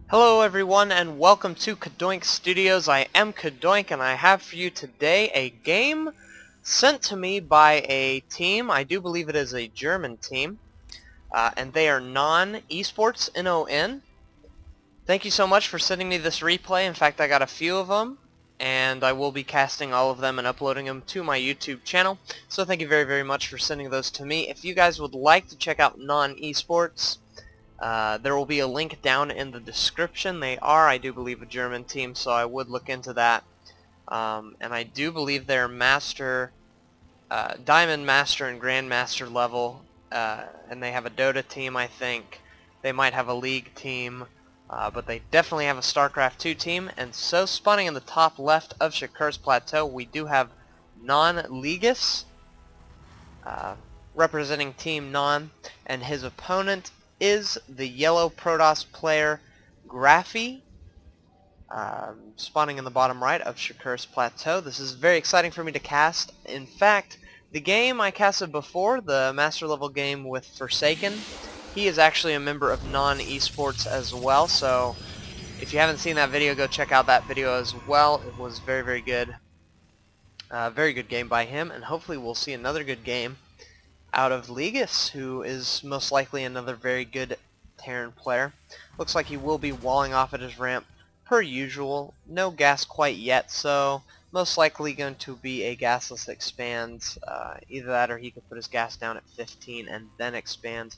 Hello everyone and welcome to CadoinkStudios. I am Cadoink and I have for you today a game sent to me by a team. I do believe it is a German team, and they are NoN-eSports, N-O-N. Thank you so much for sending me this replay. In fact, I got a few of them and I will be casting all of them and uploading them to my YouTube channel. So thank you very, very much for sending those to me. If you guys would like to check out NoN-eSports, there will be a link down in the description. They are, I do believe, a German team, so I would look into that. And I do believe they're Diamond Master and Grandmaster level, and they have a Dota team, I think. They might have a League team, but they definitely have a StarCraft 2 team. And so, spawning in the top left of Shakuras Plateau, we do have NoNLeagis, representing Team Non, and his opponent is the yellow Protoss player GrAFi, spawning in the bottom right of Shakuras Plateau. This is very exciting for me to cast. In fact, the game I casted before, the master level game with Forsaken, he is actually a member of NoN-eSports as well, so if you haven't seen that video, go check out that video as well. It was very, very good. Very good game by him, and hopefully we'll see another good game out of Leagis, who is most likely another very good Terran player. Looks like he will be walling off at his ramp per usual. No gas quite yet, so most likely going to be a gasless expand. Either that or he could put his gas down at 15 and then expand.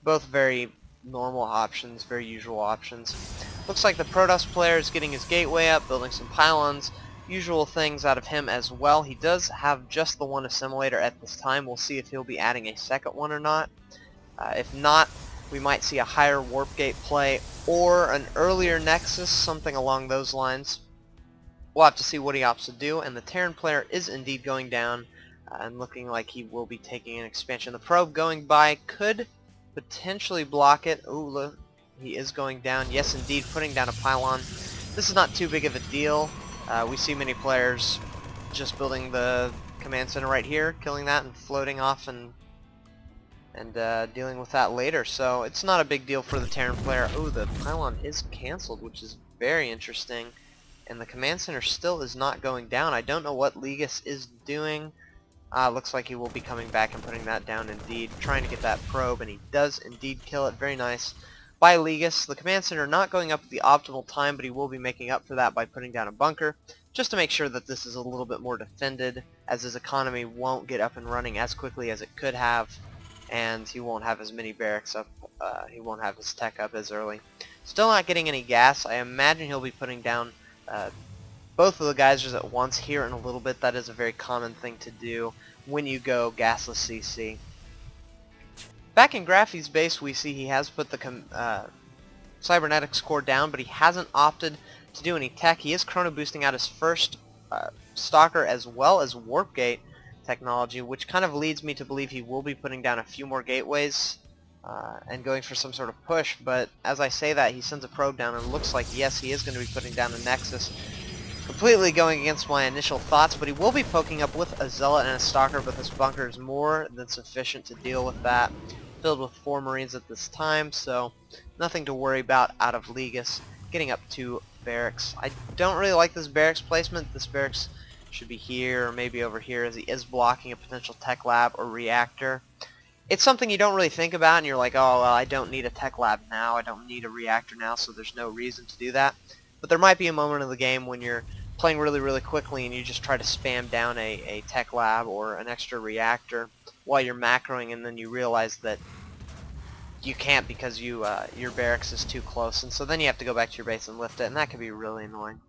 Both very normal options, very usual options. Looks like the Protoss player is getting his gateway up, building some pylons. Usual things out of him as well. He does have just the one assimilator at this time. We'll see if he'll be adding a second one or not. If not, we might see a higher warp gate play or an earlier nexus, something along those lines. We'll have to see what he opts to do, and the Terran player is indeed going down and looking like he will be taking an expansion. The probe going by could potentially block it. Ooh, look, he is going down. Yes, indeed, putting down a pylon. This is not too big of a deal. We see many players just building the command center right here, killing that and floating off and dealing with that later. So it's not a big deal for the Terran player. Oh, the pylon is cancelled, which is very interesting. And the command center still is not going down. I don't know what Leagis is doing. Looks like he will be coming back and putting that down indeed, trying to get that probe, and he does indeed kill it. Very nice by Leagis. The command center not going up at the optimal time, but he will be making up for that by putting down a bunker, just to make sure that this is a little bit more defended, as his economy won't get up and running as quickly as it could have, and he won't have as many barracks up, he won't have his tech up as early. Still not getting any gas. I imagine he'll be putting down both of the geysers at once here in a little bit. That is a very common thing to do when you go gasless CC. Back in GrAFi's base, we see he has put the cybernetics core down, but he hasn't opted to do any tech. He is chrono boosting out his first stalker as well as warp gate technology, which kind of leads me to believe he will be putting down a few more gateways and going for some sort of push. But as I say that, he sends a probe down, and it looks like, yes, he is going to be putting down a nexus. Completely going against my initial thoughts, but he will be poking up with a zealot and a stalker, but this bunker is more than sufficient to deal with that. Filled with 4 Marines at this time, so nothing to worry about out of Leagis. Getting up to barracks. I don't really like this barracks placement. This barracks should be here or maybe over here, as he is blocking a potential tech lab or reactor. It's something you don't really think about, and you're like, oh, well, I don't need a tech lab now, I don't need a reactor now, so there's no reason to do that. But there might be a moment in the game when you're playing really, really quickly and you just try to spam down a tech lab or an extra reactor while you're macroing, and then you realize that you can't because your barracks is too close, and so then you have to go back to your base and lift it, and that can be really annoying.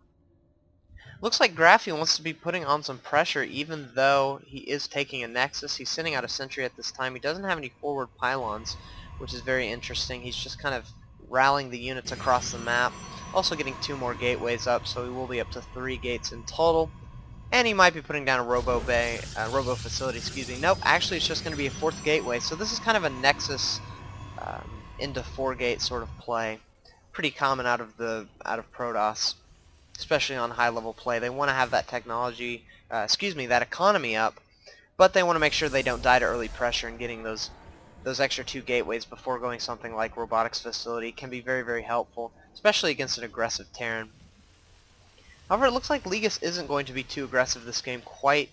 Looks like GrAFi wants to be putting on some pressure, even though he is taking a nexus. He's sending out a sentry at this time. He doesn't have any forward pylons, which is very interesting. He's just kind of rallying the units across the map. Also getting 2 more gateways up, so he will be up to 3 gates in total. And he might be putting down a robo facility, excuse me. Nope, actually it's just going to be a 4th gateway. So this is kind of a nexus into 4 gate sort of play. Pretty common out of Protoss, especially on high level play. They want to have that technology, that economy up, but they want to make sure they don't die to early pressure, and getting those extra 2 gateways before going something like robotics facility can be very, very helpful. especially against an aggressive Terran. However, it looks like Leagis isn't going to be too aggressive this game quite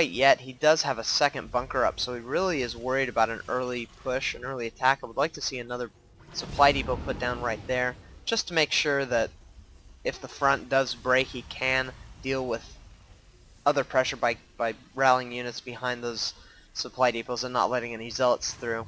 yet. He does have a second bunker up, so he really is worried about an early push, an early attack. I would like to see another supply depot put down right there, just to make sure that if the front does break, he can deal with other pressure by rallying units behind those supply depots and not letting any zealots through.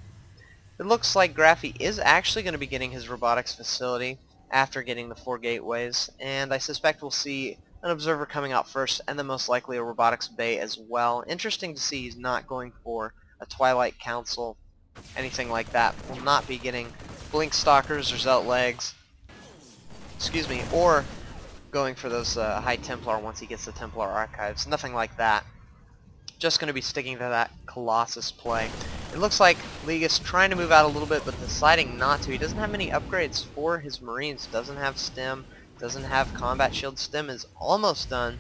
It looks like GrAFi is actually going to be getting his robotics facility after getting the 4 gateways, and I suspect we'll see an observer coming out first, and then most likely a robotics bay as well. Interesting to see he's not going for a Twilight Council, anything like that. Will not be getting Blink Stalkers or Zealot Legs, excuse me, or going for those High Templar once he gets the Templar Archives. Nothing like that. Just going to be sticking to that Colossus play. It looks like Leagis trying to move out a little bit, but deciding not to. He doesn't have many upgrades for his Marines. Doesn't have stim, doesn't have combat shield. Stim is almost done,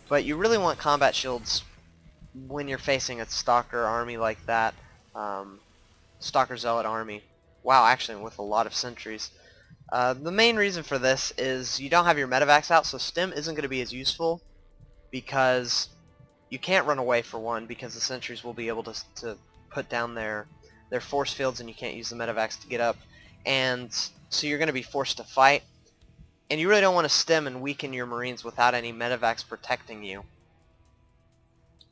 but you really want combat shields when you're facing a Stalker army like that. Stalker Zealot army. Wow, actually with a lot of sentries. The main reason for this is you don't have your medevacs out, so stim isn't going to be as useful because you can't run away, for one, because the sentries will be able to put down their force fields and you can't use the medevacs to get up, and so you're going to be forced to fight, and you really don't want to stim and weaken your Marines without any medevacs protecting you.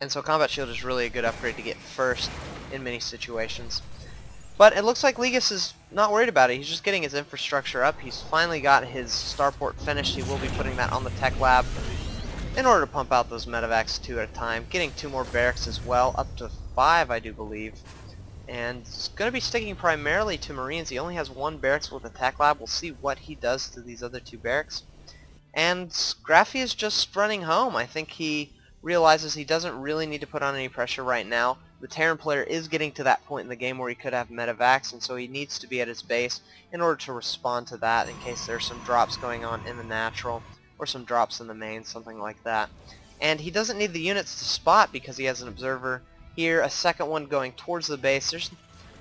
And so combat shield is really a good upgrade to get first in many situations. But it looks like Leagis is not worried about it. He's just getting his infrastructure up. He's finally got his starport finished. He will be putting that on the tech lab in order to pump out those medevacs 2 at a time. Getting 2 more barracks as well, up to 5 I do believe. And it's going to be sticking primarily to Marines. He only has 1 barracks with a tech lab. We'll see what he does to these other 2 barracks. And GrAFi is just running home. I think he realizes he doesn't really need to put on any pressure right now. The Terran player is getting to that point in the game where he could have medevacs, and so he needs to be at his base in order to respond to that in case there's some drops going on in the natural or some drops in the main, something like that. And he doesn't need the units to spot because he has an observer here, a second one going towards the base. There's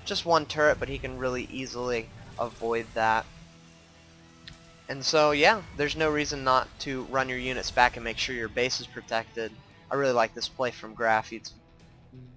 just 1 turret, but he can really easily avoid that. And so yeah, there's no reason not to run your units back and make sure your base is protected. I really like this play from GrAFi. It's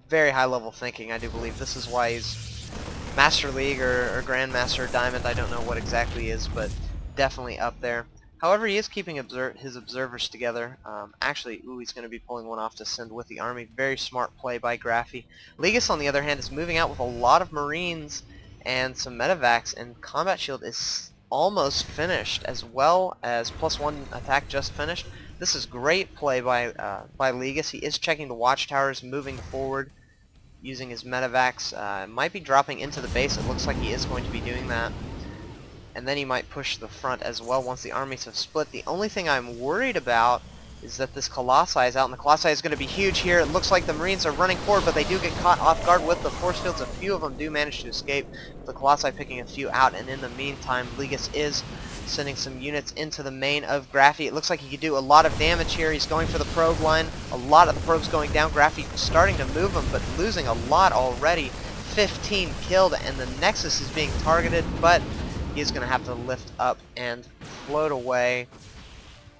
very high level thinking, I do believe. This is why he's Master League or Grandmaster or Diamond. I don't know what exactly he is, but definitely up there. However, he is keeping his observers together. Actually, he's going to be pulling one off to send with the army. Very smart play by GrAFi. Leagis, on the other hand, is moving out with a lot of Marines and some medevacs, and combat shield is almost finished, as well as +1 attack just finished. This is great play by Leagis. He is checking the watchtowers, moving forward, using his medevacs. Might be dropping into the base. It looks like he is going to be doing that. And then he might push the front as well once the armies have split. The only thing I'm worried about is that this Colossi is out, and the Colossi is going to be huge here. It looks like the Marines are running forward, but they do get caught off guard with the force fields. A few of them do manage to escape. The Colossi picking a few out, and in the meantime, Leagis is sending some units into the main of GrAFi. It looks like he could do a lot of damage here. He's going for the probe line. A lot of the probes going down. GrAFi starting to move them, but losing a lot already. 15 killed, and the Nexus is being targeted, but he's going to have to lift up and float away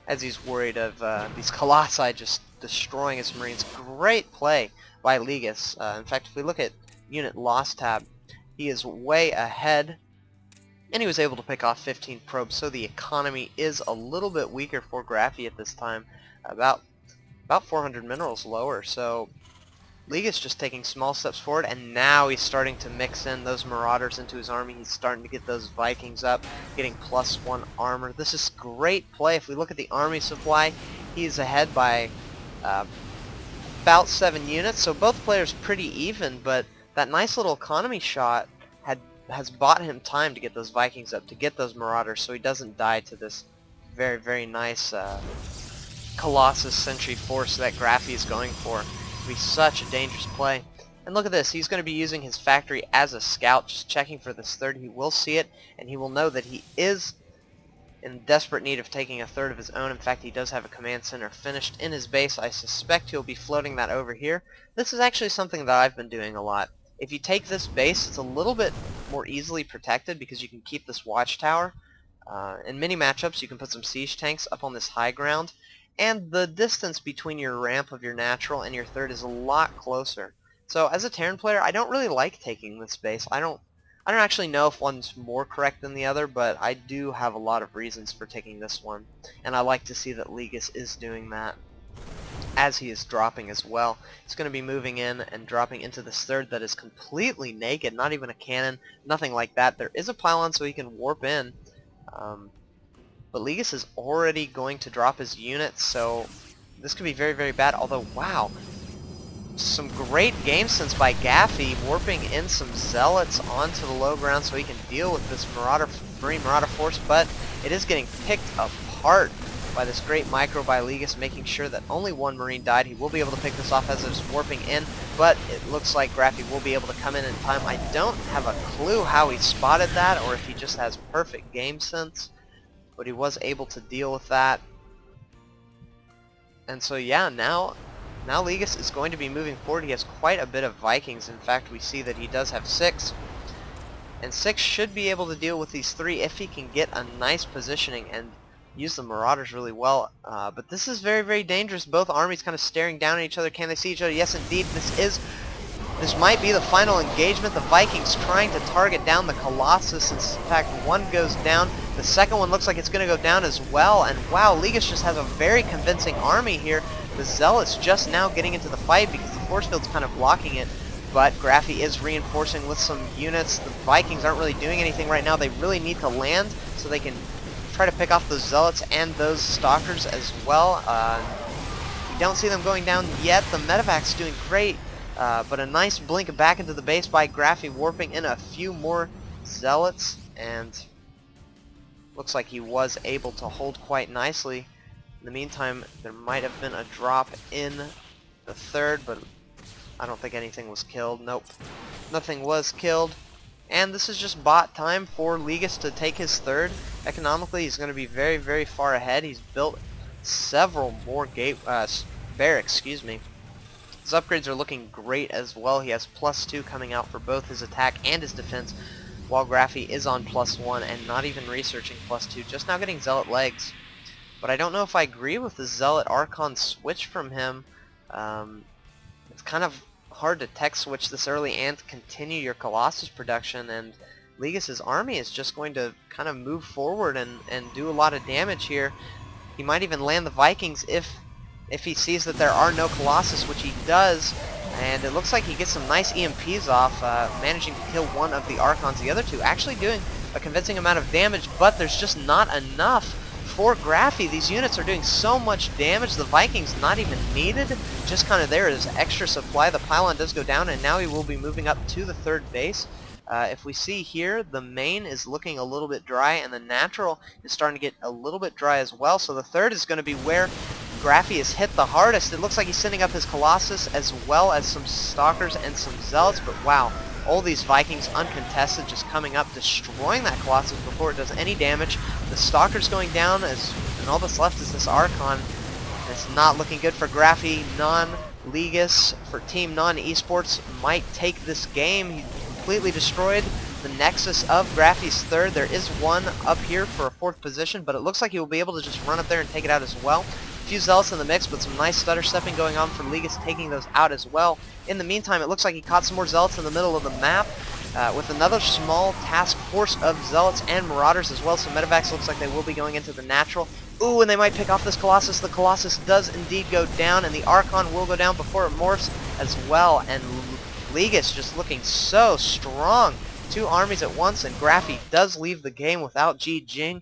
as he's worried of these Colossi just destroying his Marines. Great play by Leagis. In fact, if we look at unit loss tab, he is way ahead, and he was able to pick off 15 probes, so the economy is a little bit weaker for GrAFi at this time, about 400 minerals lower. So Leagis just taking small steps forward, and now he's starting to mix in those Marauders into his army. He's starting to get those Vikings up, getting +1 armor. This is great play. If we look at the army supply, he's ahead by about 7 units, so both players pretty even, but that nice little economy shot has bought him time to get those Vikings up, to get those Marauders, so he doesn't die to this very, very nice Colossus sentry force that GrAFi is going for. Be such a dangerous play. And look at this, he's going to be using his factory as a scout, just checking for this third. He will see it, and he will know that he is in desperate need of taking a third of his own. In fact, he does have a command center finished in his base. I suspect he'll be floating that over here. This is actually something that I've been doing a lot. If you take this base, it's a little bit more easily protected because you can keep this watchtower In many matchups, you can put some siege tanks up on this high ground, and the distance between your ramp of your natural and your third is a lot closer. So as a Terran player, I don't really like taking this base. I don't actually know if one's more correct than the other, but I do have a lot of reasons for taking this one, and I like to see that Leagis is doing that, as he is dropping as well. He's going to be moving in and dropping into this third that is completely naked, not even a cannon, nothing like that. There is a pylon so he can warp in, but Leagis is already going to drop his units, so this could be very, very bad. Although, wow, some great game sense by GrAFi, warping in some zealots onto the low ground so he can deal with this Marine Marauder force, but it is getting picked apart by this great micro by Leagis, making sure that only one Marine died. He will be able to pick this off as it's warping in, but it looks like GrAFi will be able to come in time. I don't have a clue how he spotted that, or if he just has perfect game sense, but he was able to deal with that. And so yeah, now Leagis is going to be moving forward. He has quite a bit of Vikings. In fact, we see that he does have 6. And 6 should be able to deal with these 3 if he can get a nice positioning and use the Marauders really well. But this is very, very dangerous. Both armies kind of staring down at each other. Can they see each other? Yes, indeed. This might be the final engagement. The Vikings trying to target down the Colossus. In fact, one goes down. The second one looks like it's going to go down as well. And wow, Leagis just has a very convincing army here. The Zealots just now getting into the fight because the force field's kind of blocking it. But GrAFi is reinforcing with some units. The Vikings aren't really doing anything right now. They really need to land so they can try to pick off those Zealots and those Stalkers as well. We don't see them going down yet. The Medevac's doing great. But a nice blink back into the base by GrAFi, warping in a few more Zealots, and looks like he was able to hold quite nicely. In the meantime, there might have been a drop in the third, but I don't think anything was killed. Nope, nothing was killed. And this is just bot time for Leagis to take his third. Economically, he's going to be very, very far ahead. He's built several more barracks, excuse me. His upgrades are looking great as well. He has +2 coming out for both his attack and his defense, while GrAFi is on +1 and not even researching +2, just now getting Zealot legs. But I don't know if I agree with the Zealot Archon switch from him. It's kind of hard to tech switch this early and continue your Colossus production, and Leagis' army is just going to kind of move forward and do a lot of damage here. He might even land the Vikings if he sees that there are no Colossus, which he does, and it looks like he gets some nice EMPs off, managing to kill one of the Archons. The other two actually doing a convincing amount of damage, but there's just not enough for GrAFi. These units are doing so much damage, the Vikings not even needed, just kind of there as extra supply. The pylon does go down, and now he will be moving up to the third base. If we see here, the main is looking a little bit dry, and the natural is starting to get a little bit dry as well, so the third is going to be where GrAFi is hit the hardest. It looks like he's sending up his Colossus as well as some Stalkers and some Zealots, but wow, all these Vikings uncontested just coming up, destroying that Colossus before it does any damage. The Stalker's going down, and all that's left is this Archon. It's not looking good for GrAFi. NoNLeagis for Team NoN-eSports might take this game. He completely destroyed the nexus of GrAFi's third. There is one up here for a 4th position, but it looks like he will be able to just run up there and take it out as well. A few Zealots in the mix, but some nice stutter stepping going on for Leagis, taking those out as well. In the meantime, it looks like he caught some more Zealots in the middle of the map, with another small task force of Zealots and Marauders as well. So Medevacs looks like they will be going into the natural. Ooh, and they might pick off this Colossus. The Colossus does indeed go down, and the Archon will go down before it morphs as well. And Leagis just looking so strong. 2 armies at once, and GrAFi does leave the game without GGing.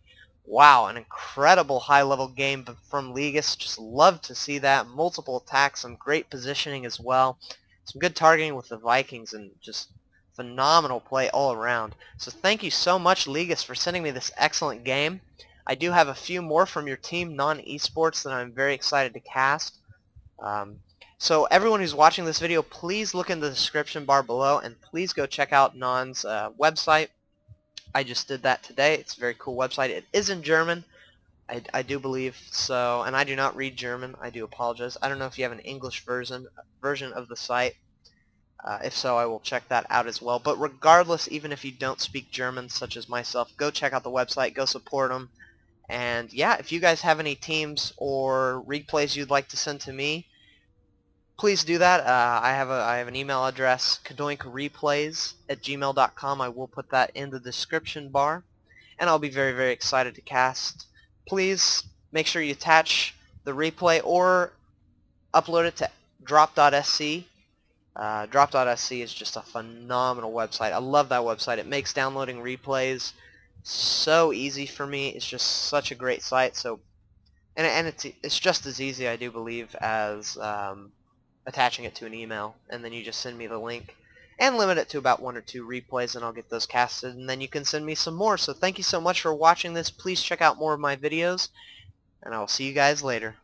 Wow, an incredible high-level game from Leagis. Just love to see that. Multiple attacks, some great positioning as well. Some good targeting with the Vikings, and just phenomenal play all around. So thank you so much, Leagis, for sending me this excellent game. I do have a few more from your team, NoN-eSports, that I'm very excited to cast. So everyone who's watching this video, please look in the description bar below, and please go check out NoN's website. I just did that today. It's a very cool website. It is in German, I do believe so, and I do not read German. I do apologize. I don't know if you have an English version of the site, If so, I will check that out as well. But regardless, even if you don't speak German, such as myself, go check out the website, go support them. And yeah, if you guys have any teams or replays you'd like to send to me, please do that. I have an email address, CadoinkReplays@gmail.com. I will put that in the description bar, and I'll be very, very excited to cast. Please make sure you attach the replay or upload it to drop.sc. Drop.sc is just a phenomenal website. I love that website. It makes downloading replays so easy for me. It's just such a great site. So, and it's just as easy, I do believe, as attaching it to an email, and then you just send me the link and limit it to about 1 or 2 replays, and I'll get those casted, and then you can send me some more. So thank you so much for watching this. Please check out more of my videos, and I will see you guys later.